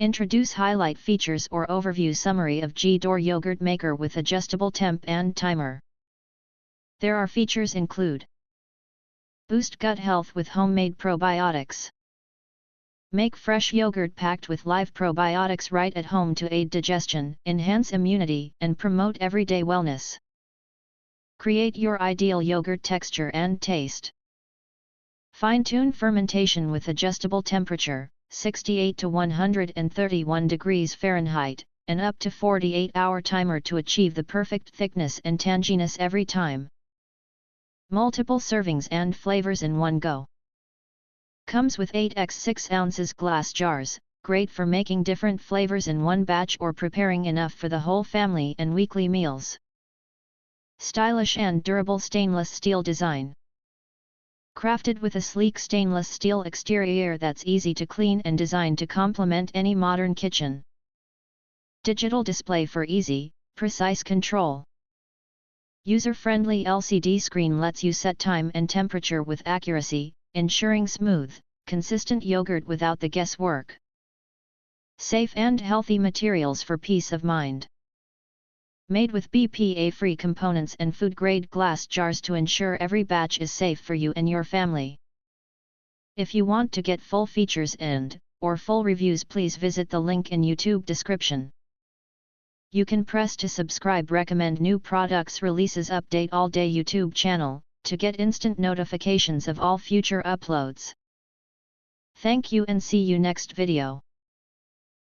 Introduce highlight features or overview summary of GDOR yogurt maker with adjustable temp and timer. There are features include: boost gut health with homemade probiotics. Make fresh yogurt packed with live probiotics right at home to aid digestion, enhance immunity, and promote everyday wellness. Create your ideal yogurt texture and taste. Fine-tune fermentation with adjustable temperature, 68 to 131 degrees Fahrenheit, and up to 48-hour timer to achieve the perfect thickness and tanginess every time. Multiple servings and flavors in one go. Comes with 8x6 ounces glass jars, great for making different flavors in one batch or preparing enough for the whole family and weekly meals. Stylish and durable stainless steel design. Crafted with a sleek stainless steel exterior that's easy to clean and designed to complement any modern kitchen. Digital display for easy, precise control. User-friendly LCD screen lets you set time and temperature with accuracy, ensuring smooth, consistent yogurt without the guesswork. Safe and healthy materials for peace of mind. Made with BPA-free components and food-grade glass jars to ensure every batch is safe for you and your family. If you want to get full features or full reviews, please visit the link in YouTube description. You can press to subscribe, recommend new products releases, update all day YouTube channel, to get instant notifications of all future uploads. Thank you and see you next video.